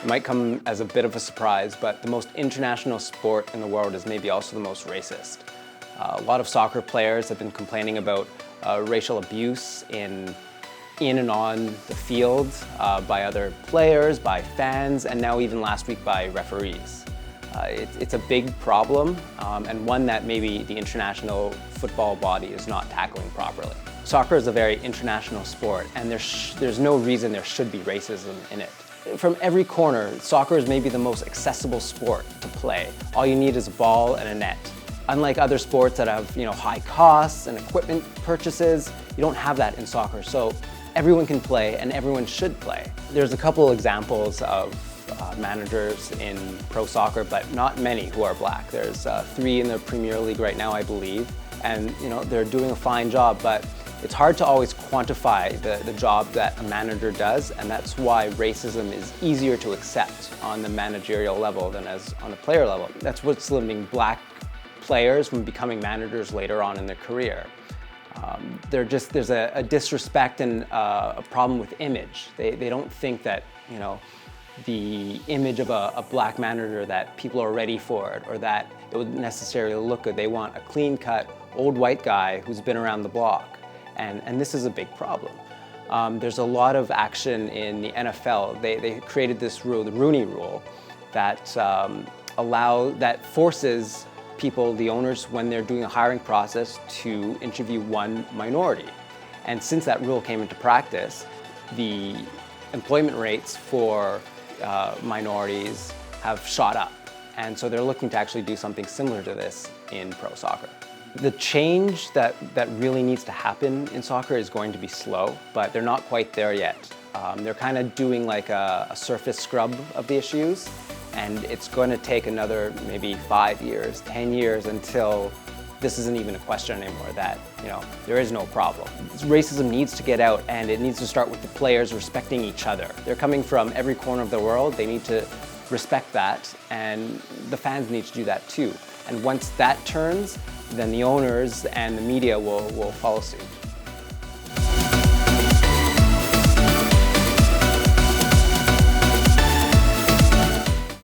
It might come as a bit of a surprise, but the most international sport in the world is maybe also the most racist. A lot of soccer players have been complaining about racial abuse in and on the field by other players, by fans, and now even last week by referees. It's a big problem and one that maybe the international football body is not tackling properly. Soccer is a very international sport, and there's no reason there should be racism in it. From every corner, soccer is maybe the most accessible sport to play. All you need is a ball and a net. Unlike other sports that have high costs and equipment purchases, you don't have that in soccer. So everyone can play and everyone should play. There's a couple examples of managers in pro soccer, but not many who are black. There's 3 in the Premier League right now, I believe, and they're doing a fine job, but it's hard to always quantify the job that a manager does, and that's why racism is easier to accept on the managerial level than as on the player level. That's what's limiting black players from becoming managers later on in their career. There's a disrespect and a problem with image. They don't think that the image of a black manager, that people are ready for it or that it would necessarily look good. They want a clean-cut, old white guy who's been around the block. And this is a big problem. There's a lot of action in the NFL. They created this rule, the Rooney Rule, that forces people, the owners, when they're doing a hiring process, to interview one minority. And since that rule came into practice, the employment rates for minorities have shot up. And so they're looking to actually do something similar to this in pro soccer. The change that really needs to happen in soccer is going to be slow, but they're not quite there yet. They're kind of doing like a surface scrub of the issues, and it's going to take another maybe 5 years, 10 years until this isn't even a question anymore, that there is no problem. Racism needs to get out, and it needs to start with the players respecting each other. They're coming from every corner of the world. They need to respect that, and the fans need to do that too. And once that turns, then the owners and the media will follow suit.